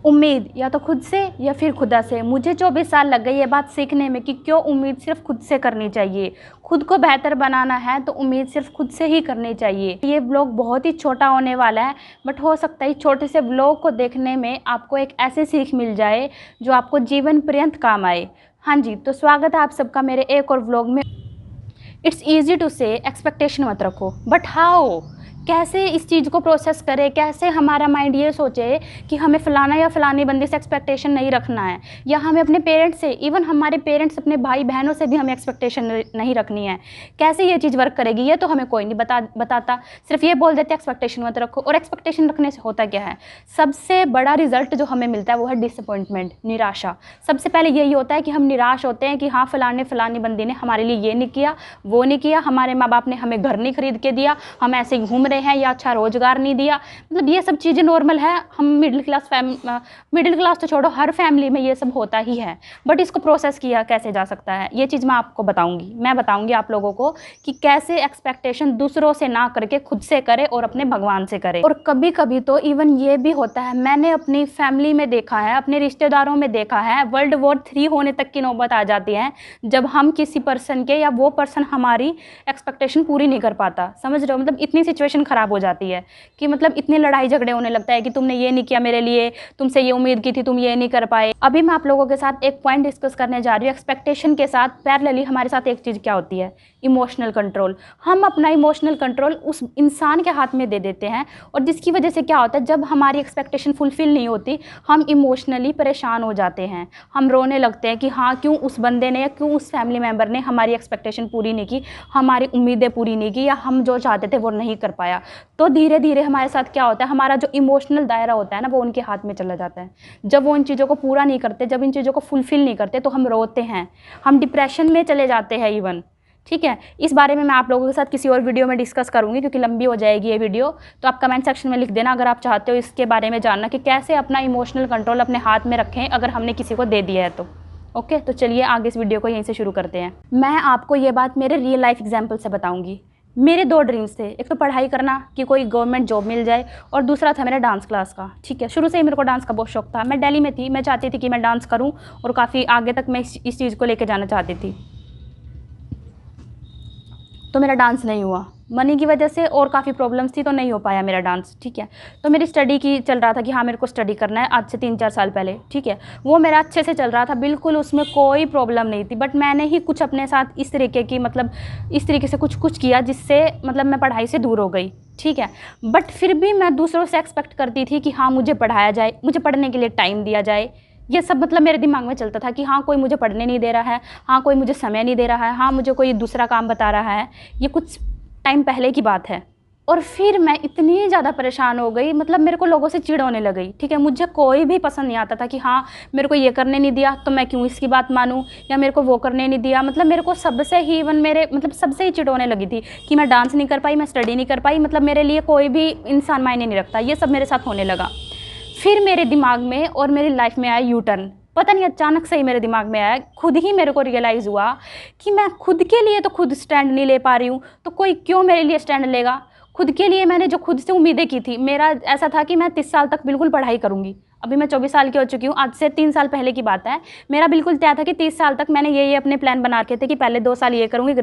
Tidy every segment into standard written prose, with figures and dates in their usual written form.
उम्मीद या तो खुद से या फिर खुदा से। मुझे 24 साल लग गई ये बात सीखने में कि क्यों उम्मीद सिर्फ खुद से करनी चाहिए। खुद को बेहतर बनाना है तो उम्मीद सिर्फ खुद से ही करनी चाहिए। ये व्लॉग बहुत ही छोटा होने वाला है, बट हो सकता है छोटे से व्लॉग को देखने में आपको एक ऐसी सीख मिल जाए जो आपको जीवन पर्यंत काम आए। हाँ जी, तो स्वागत है आप सबका मेरे एक और व्लॉग में। इट्स ईजी टू से एक्सपेक्टेशन मत रखो, बट हाउ, कैसे इस चीज़ को प्रोसेस करें, कैसे हमारा माइंड ये सोचे कि हमें फ़लाना या फ़लानी बंदे से एक्सपेक्टेशन नहीं रखना है, या हमें अपने पेरेंट्स से, इवन हमारे पेरेंट्स अपने भाई बहनों से भी हमें एक्सपेक्टेशन नहीं रखनी है। कैसे ये चीज़ वर्क करेगी ये तो हमें कोई नहीं बताता। सिर्फ ये बोल देते एक्सपेक्टेशन मत रखो। और एक्सपेक्टेशन रखने से होता क्या है, सबसे बड़ा रिजल्ट जो हमें मिलता है वो है डिसअपॉइंटमेंट, निराशा। सबसे पहले यही होता है कि हम निराश होते हैं कि हाँ फ़लानी बंदी ने हमारे लिए ये नहीं किया, वो नहीं किया, हमारे माँ बाप ने हमें घर नहीं खरीद के दिया, हम ऐसे ही घूम हैं, या अच्छा रोजगार नहीं दिया। मतलब ये सब चीज़ें नॉर्मल है। हम मिडिल क्लास तो छोड़ो, हर फैमिली में ये सब होता ही है। बट इसको प्रोसेस किया कैसे जा सकता है ये चीज़ मैं आपको बताऊंगी। मैं बताऊंगी आप लोगों को कि कैसे एक्सपेक्टेशन दूसरों से ना करके खुद से करे और अपने भगवान से करे। और कभी कभी तो इवन ये भी होता है, मैंने अपनी फैमिली में देखा है, अपने रिश्तेदारों में देखा है, World War III होने तक की नौबत आ जाती है जब हम किसी पर्सन के या वो पर्सन हमारी एक्सपेक्टेशन पूरी नहीं कर पाता। समझ रहे हो, मतलब इतनी सिचुएशन खराब हो जाती है कि मतलब इतने लड़ाई झगड़े होने लगता है कि तुमने ये नहीं किया मेरे लिए, तुमसे ये उम्मीद की थी, तुम ये नहीं कर पाए। अभी मैं आप लोगों के साथ एक पॉइंट डिस्कस करने जा रही हूँ। एक्सपेक्टेशन के साथ पैरेलली हमारे साथ एक चीज़ क्या होती है, इमोशनल कंट्रोल। हम अपना इमोशनल कंट्रोल उस इंसान के हाथ में दे देते हैं, और जिसकी वजह से क्या होता है, जब हमारी एक्सपेक्टेशन फुलफिल नहीं होती हम इमोशनली परेशान हो जाते हैं। हम रोने लगते हैं कि हाँ क्यों उस बंदे ने या क्यों उस फैमिली मेम्बर ने हमारी एक्सपेक्टेशन पूरी नहीं की, हमारी उम्मीदें पूरी नहीं की, या हम जो चाहते थे वो नहीं कर पाया। तो धीरे धीरे हमारे साथ क्या होता है, हमारा जो इमोशनल दायरा होता है ना वो उनके हाथ में चला जाता है। जब वो इन चीज़ों को पूरा नहीं करते, जब इन चीज़ों को फुलफिल नहीं करते तो हम रोते हैं, हम डिप्रेशन में चले जाते हैं इवन। ठीक है, इस बारे में मैं आप लोगों के साथ किसी और वीडियो में डिस्कस करूंगी क्योंकि लंबी हो जाएगी ये वीडियो। तो आप कमेंट सेक्शन में लिख देना अगर आप चाहते हो इसके बारे में जानना कि कैसे अपना इमोशनल कंट्रोल अपने हाथ में रखें अगर हमने किसी को दे दिया है तो। ओके, तो चलिए आगे इस वीडियो को यहीं से शुरू करते हैं। मैं आपको ये बात मेरे रियल लाइफ एग्जाम्पल से बताऊँगी। मेरे 2 ड्रीम्स थे, एक तो पढ़ाई करना कि कोई गवर्नमेंट जॉब मिल जाए, और दूसरा था मेरा डांस क्लास का। ठीक है, शुरू से ही मेरे को डांस का बहुत शौक था। मैं दिल्ली में थी, मैं चाहती थी कि मैं डांस करूं और काफ़ी आगे तक मैं इस चीज़ को लेके जाना चाहती थी। तो मेरा डांस नहीं हुआ मनी की वजह से, और काफ़ी प्रॉब्लम्स थी तो नहीं हो पाया मेरा डांस। ठीक है, तो मेरी स्टडी की चल रहा था कि हाँ मेरे को स्टडी करना है, आज से 3-4 साल पहले। ठीक है, वो मेरा अच्छे से चल रहा था, बिल्कुल उसमें कोई प्रॉब्लम नहीं थी। बट मैंने ही कुछ अपने साथ इस तरीके की, मतलब इस तरीके से कुछ किया जिससे मतलब मैं पढ़ाई से दूर हो गई। ठीक है, बट फिर भी मैं दूसरों से एक्सपेक्ट करती थी कि हाँ मुझे पढ़ाया जाए, मुझे पढ़ने के लिए टाइम दिया जाए। ये सब मतलब मेरे दिमाग में चलता था कि हाँ कोई मुझे पढ़ने नहीं दे रहा है, हाँ कोई मुझे समय नहीं दे रहा है, हाँ मुझे कोई दूसरा काम बता रहा है। ये कुछ टाइम पहले की बात है। और फिर मैं इतनी ज़्यादा परेशान हो गई, मतलब मेरे को लोगों से चिढ़ होने लग गई। ठीक है, मुझे कोई भी पसंद नहीं आता था कि हाँ मेरे को ये करने नहीं दिया तो मैं क्यों इसकी बात मानूं, या मेरे को वो करने नहीं दिया। मतलब मेरे को सबसे ही इवन मेरे मतलब सबसे ही चिढ़ होने लगी थी कि मैं डांस नहीं कर पाई, मैं स्टडी नहीं कर पाई, मतलब मेरे लिए कोई भी इंसान मायने नहीं रखता। ये सब मेरे साथ होने लगा। फिर मेरे दिमाग में और मेरी लाइफ में आया यू टर्न। पता नहीं अचानक से ही मेरे दिमाग में आया, खुद ही मेरे को रियलाइज़ हुआ कि मैं खुद के लिए तो खुद स्टैंड नहीं ले पा रही हूँ, तो कोई क्यों मेरे लिए स्टैंड लेगा। खुद के लिए मैंने जो खुद से उम्मीदें की थी, मेरा ऐसा था कि मैं 30 साल तक बिल्कुल पढ़ाई करूँगी। अभी मैं 24 साल की हो चुकी हूँ, आज से 3 साल पहले की बात है। मेरा बिल्कुल तय था कि 30 साल तक मैंने ये अपने प्लान बना रखे थे कि पहले 2 साल ये करूँगी,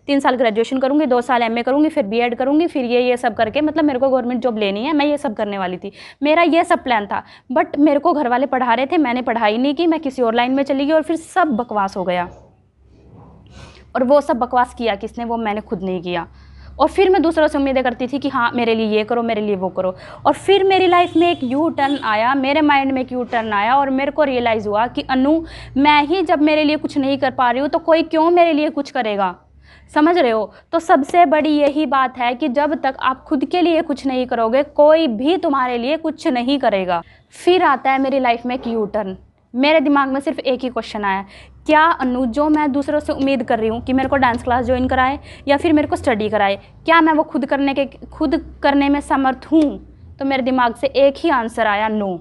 3 साल ग्रेजुएशन करूँगी, 2 साल एमए करूँगी, फिर बीएड करूँगी, फिर ये सब करके मतलब मेरे को गवर्नमेंट जॉब लेनी है, मैं ये सब करने वाली थी। मेरा ये सब प्लान था। बट मेरे को घर वाले पढ़ा रहे थे, मैंने पढ़ाई नहीं की, मैं किसी और लाइन में चली गई और फिर सब बकवास हो गया। और वो सब बकवास किया किसने, वो मैंने खुद नहीं किया। और फिर मैं दूसरों से उम्मीदें करती थी कि हाँ मेरे लिए ये करो, मेरे लिए वो करो। और फिर मेरी लाइफ में एक यू टर्न आया, मेरे माइंड में एक यू टर्न आया, और मेरे को रियलाइज़ हुआ कि अनु, मैं ही जब मेरे लिए कुछ नहीं कर पा रही हूँ तो कोई क्यों मेरे लिए कुछ करेगा। समझ रहे हो, तो सबसे बड़ी यही बात है कि जब तक आप खुद के लिए कुछ नहीं करोगे कोई भी तुम्हारे लिए कुछ नहीं करेगा। फिर आता है मेरी लाइफ में एक यू टर्न। मेरे दिमाग में सिर्फ एक ही क्वेश्चन आया, क्या अनु जो मैं दूसरों से उम्मीद कर रही हूँ कि मेरे को डांस क्लास ज्वाइन कराए या फिर मेरे को स्टडी कराए, क्या मैं वो खुद करने में समर्थ हूँ। तो मेरे दिमाग से एक ही आंसर आया, नो।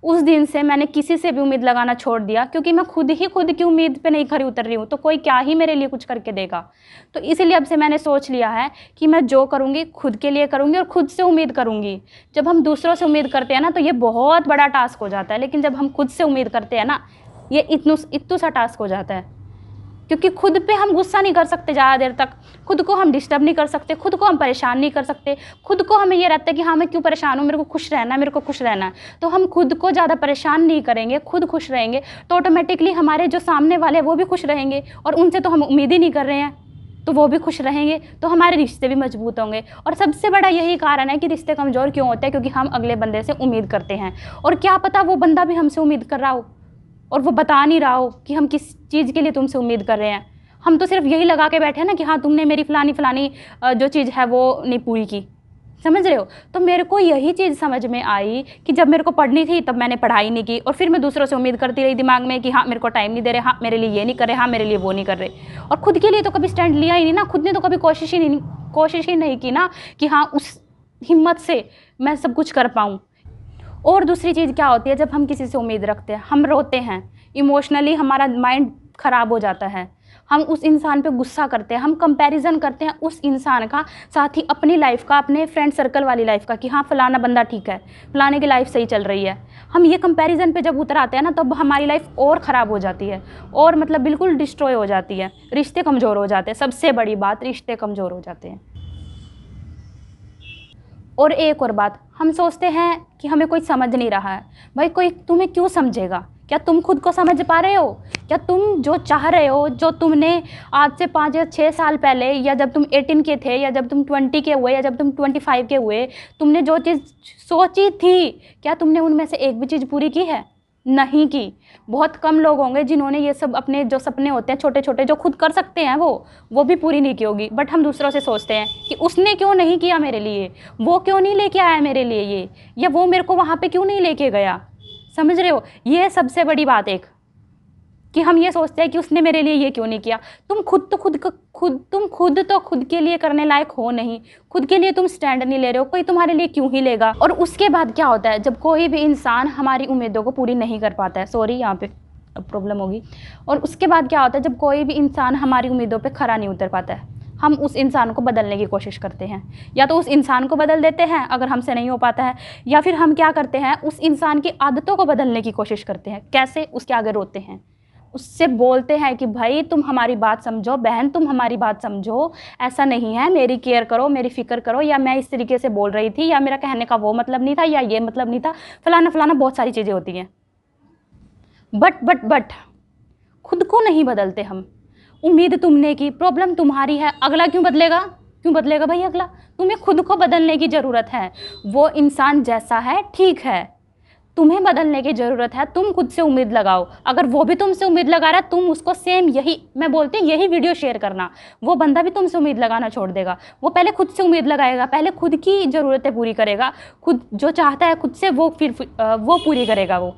उस दिन से मैंने किसी से भी उम्मीद लगाना छोड़ दिया, क्योंकि मैं खुद की उम्मीद पे नहीं खरी उतर रही हूँ, तो कोई क्या ही मेरे लिए कुछ करके देगा। तो इसीलिए अब से मैंने सोच लिया है कि मैं जो करूँगी खुद के लिए करूँगी और खुद से उम्मीद करूँगी। जब हम दूसरों से उम्मीद करते हैं ना तो ये बहुत बड़ा टास्क हो जाता है, लेकिन जब हम खुद से उम्मीद करते हैं ना, ये इतनू सा टास्क हो जाता है। क्योंकि खुद पे हम गुस्सा नहीं कर सकते ज़्यादा देर तक, खुद को हम डिस्टर्ब नहीं कर सकते, खुद को हम परेशान नहीं कर सकते, खुद को हमें ये रहता है कि हाँ मैं क्यों परेशान हूँ, मेरे को खुश रहना है, मेरे को खुश रहना है। तो हम खुद को ज़्यादा परेशान नहीं करेंगे, खुद खुश रहेंगे, तो ऑटोमेटिकली हमारे जो सामने वाले हैं वो भी खुश रहेंगे, और उनसे तो हम उम्मीद ही नहीं कर रहे हैं, तो वो भी खुश रहेंगे, तो हमारे रिश्ते भी मजबूत होंगे। और सबसे बड़ा यही कारण है कि रिश्ते कमज़ोर क्यों होते हैं, क्योंकि हम अगले बंदे से उम्मीद करते हैं, और क्या पता वो बंदा भी हमसे उम्मीद कर रहा हो और वो बता नहीं रहा हो कि हम किस चीज़ के लिए तुमसे उम्मीद कर रहे हैं। हम तो सिर्फ यही लगा के बैठे हैं ना कि हाँ तुमने मेरी फलानी जो चीज़ है वो नहीं पूरी की, समझ रहे हो। तो मेरे को यही चीज़ समझ में आई कि जब मेरे को पढ़नी थी तब मैंने पढ़ाई नहीं की, और फिर मैं दूसरों से उम्मीद करती रही दिमाग में कि हाँ मेरे को टाइम नहीं दे रहे, हाँ मेरे लिए ये नहीं कर रहे, हाँ मेरे लिए वो नहीं कर रहे, और खुद के लिए तो कभी स्टैंड लिया ही नहीं ना, खुद ने तो कभी कोशिश ही नहीं की ना कि हाँ उस हिम्मत से मैं सब कुछ कर पाऊँ। और दूसरी चीज़ क्या होती है, जब हम किसी से उम्मीद रखते हैं हम रोते हैं, इमोशनली हमारा माइंड ख़राब हो जाता है, हम उस इंसान पे गुस्सा करते हैं, हम कंपैरिजन करते हैं उस इंसान का, साथ ही अपनी लाइफ का, अपने फ्रेंड सर्कल वाली लाइफ का, कि हाँ फ़लाना बंदा ठीक है, फ़लाने की लाइफ सही चल रही है। हम ये कंपैरिजन पे जब उतर आते हैं ना तब हमारी लाइफ और ख़राब हो जाती है, और मतलब बिल्कुल डिस्ट्रॉय हो जाती है, रिश्ते कमज़ोर हो जाते हैं। सबसे बड़ी बात, रिश्ते कमज़ोर हो जाते हैं। और एक और बात, हम सोचते हैं कि हमें कोई समझ नहीं रहा है। भाई कोई तुम्हें क्यों समझेगा? क्या तुम खुद को समझ पा रहे हो? क्या तुम जो चाह रहे हो, जो तुमने आज से 5 या 6 साल पहले, या जब तुम 18 के थे, या जब तुम 20 के हुए, या जब तुम 25 के हुए, तुमने जो चीज़ सोची थी, क्या तुमने उनमें से एक भी चीज़ पूरी की है? नहीं की। बहुत कम लोग होंगे जिन्होंने ये सब अपने जो सपने होते हैं छोटे छोटे, जो खुद कर सकते हैं वो भी पूरी नहीं की होगी। बट हम दूसरों से सोचते हैं कि उसने क्यों नहीं किया मेरे लिए, वो क्यों नहीं लेके आया मेरे लिए ये, या वो मेरे को वहाँ पे क्यों नहीं लेके गया। समझ रहे हो, ये सबसे बड़ी बात एक, कि हम ये सोचते हैं कि उसने मेरे लिए ये क्यों नहीं किया। तुम खुद तो खुद के लिए करने लायक हो नहीं, खुद के लिए तुम स्टैंड नहीं ले रहे हो, कोई तुम्हारे लिए क्यों ही लेगा। और उसके बाद क्या होता है, जब कोई भी इंसान हमारी उम्मीदों को पूरी नहीं कर पाता है, सॉरी यहाँ पे प्रॉब्लम होगी, और उसके बाद क्या होता है, जब कोई भी इंसान हमारी उम्मीदों पे खरा नहीं उतर पाता है, हम उस इंसान को बदलने की कोशिश करते हैं। या तो उस इंसान को बदल देते हैं अगर हमसे नहीं हो पाता है, या फिर हम क्या करते हैं, उस इंसान की आदतों को बदलने की कोशिश करते हैं। कैसे? उसके आगे रोते हैं, उससे बोलते हैं कि भाई तुम हमारी बात समझो, बहन तुम हमारी बात समझो, ऐसा नहीं है, मेरी केयर करो, मेरी फिक्र करो, या मैं इस तरीके से बोल रही थी, या मेरा कहने का वो मतलब नहीं था, या ये मतलब नहीं था, फलाना फलाना बहुत सारी चीज़ें होती हैं। बट खुद को नहीं बदलते हम। उम्मीद तुमने की, प्रॉब्लम तुम्हारी है, अगला क्यों बदलेगा भाई अगला? तुम्हें खुद को बदलने की ज़रूरत है। वो इंसान जैसा है ठीक है, तुम्हें बदलने की ज़रूरत है, तुम खुद से उम्मीद लगाओ। अगर वो भी तुमसे उम्मीद लगा रहा है, तुम उसको सेम, यही मैं बोलती हूँ, यही वीडियो शेयर करना, वो बंदा भी तुमसे उम्मीद लगाना छोड़ देगा। वो पहले खुद से उम्मीद लगाएगा, पहले खुद की ज़रूरतें पूरी करेगा, खुद जो चाहता है खुद से वो फिर वो पूरी करेगा। वो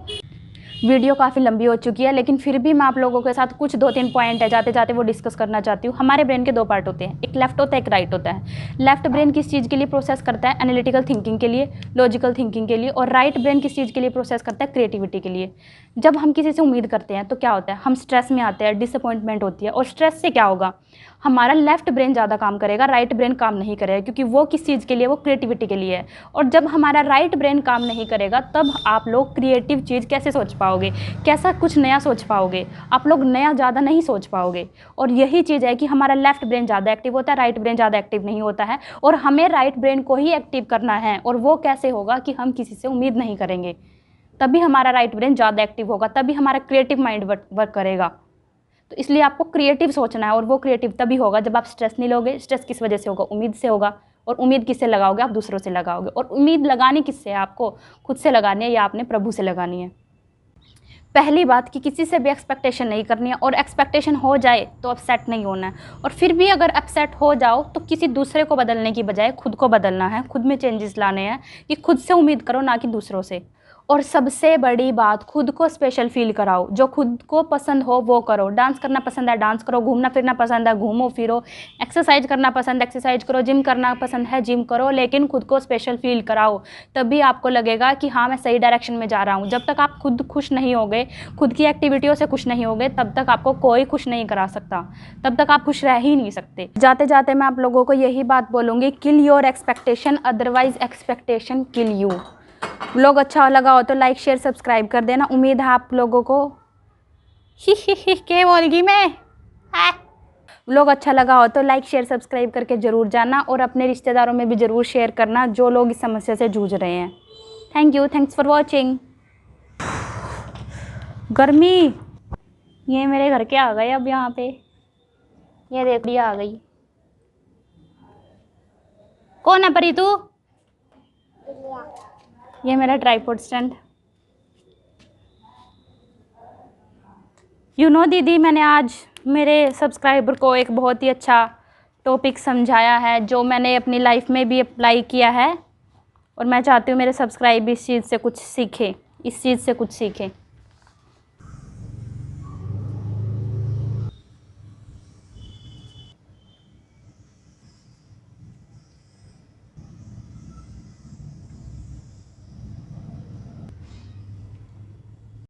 वीडियो काफ़ी लंबी हो चुकी है, लेकिन फिर भी मैं आप लोगों के साथ कुछ 2-3 पॉइंट है जाते जाते वो डिस्कस करना चाहती हूँ। हमारे ब्रेन के 2 पार्ट होते हैं, एक लेफ्ट होता है, एक राइट होता है। लेफ्ट ब्रेन किस चीज़ के लिए प्रोसेस करता है? एनालिटिकल थिंकिंग के लिए, लॉजिकल थिंकिंग के लिए। और राइट ब्रेन किस चीज़ के लिए प्रोसेस करता है? क्रिएटिविटी के लिए। जब हम किसी से उम्मीद करते हैं तो क्या होता है, हम स्ट्रेस में आते हैं, डिसअपॉइंटमेंट होती है, और स्ट्रेस से क्या होगा, हमारा लेफ्ट ब्रेन ज़्यादा काम करेगा, राइट ब्रेन काम नहीं करेगा, क्योंकि वो किस चीज़ के लिए, वो क्रिएटिविटी के लिए है। और जब हमारा राइट ब्रेन काम नहीं करेगा तब आप लोग क्रिएटिव चीज़ कैसे सोच पाओगे, कैसा कुछ नया सोच पाओगे, आप लोग नया ज़्यादा नहीं सोच पाओगे। और यही चीज़ है कि हमारा लेफ्ट ब्रेन ज़्यादा एक्टिव होता है, राइट ब्रेन ज़्यादा एक्टिव नहीं होता है, और हमें राइट ब्रेन को ही एक्टिव करना है। और वो कैसे होगा कि हम किसी से उम्मीद नहीं करेंगे, तभी हमारा राइट ब्रेन ज़्यादा एक्टिव होगा, तभी हमारा क्रिएटिव माइंड वर्क करेगा। तो इसलिए आपको क्रिएटिव सोचना है, और वो क्रिएटिव तभी होगा जब आप स्ट्रेस नहीं लोगे। स्ट्रेस किस वजह से होगा? उम्मीद से होगा। और उम्मीद किससे लगाओगे? आप दूसरों से लगाओगे। और उम्मीद लगानी किससे है? आपको खुद से लगानी है, या आपने प्रभु से लगानी है। पहली बात कि किसी से भी एक्सपेक्टेशन नहीं करनी है, और एक्सपेक्टेशन हो जाए तो अपसेट नहीं होना है। और फिर भी अगर अपसेट हो जाओ तो किसी दूसरे को बदलने की बजाय खुद को बदलना है, खुद में चेंजेस लाने हैं, कि खुद से उम्मीद करो ना कि दूसरों से। और सबसे बड़ी बात, खुद को स्पेशल फील कराओ। जो खुद को पसंद हो वो करो। डांस करना पसंद है डांस करो, घूमना फिरना पसंद है घूमो फिरो, एक्सरसाइज करना पसंद है एक्सरसाइज करो, जिम करना पसंद है जिम करो, लेकिन खुद को स्पेशल फील कराओ। तभी आपको लगेगा कि हाँ मैं सही डायरेक्शन में जा रहा हूँ। जब तक आप खुद खुश नहीं होगे, खुद की एक्टिविटियों से खुश नहीं होगे, तब तक आपको कोई खुश नहीं करा सकता, तब तक आप खुश रह ही नहीं सकते। जाते जाते मैं आप लोगों को यही बात बोलूँगी, kill your expectation, otherwise expectation kill you. Vlog अच्छा लगा हो तो लाइक शेयर सब्सक्राइब कर देना। उम्मीद है आप लोगों को ही क्या बोल गई मैं। व्लॉग अच्छा लगा हो तो लाइक शेयर सब्सक्राइब करके ज़रूर जाना, और अपने रिश्तेदारों में भी ज़रूर शेयर करना जो लोग इस समस्या से जूझ रहे हैं। Thank you, thanks for watching. गर्मी, ये मेरे घर के आ गए अब यहाँ पे, ये देख लिया आ गई। कौन है परी तू? ये मेरा ट्राइपॉड स्टैंड। दीदी, मैंने आज मेरे सब्सक्राइबर को एक बहुत ही अच्छा टॉपिक समझाया है जो मैंने अपनी लाइफ में भी अप्लाई किया है, और मैं चाहती हूँ मेरे सब्सक्राइबर इस चीज़ से कुछ सीखें, इस चीज़ से कुछ सीखें।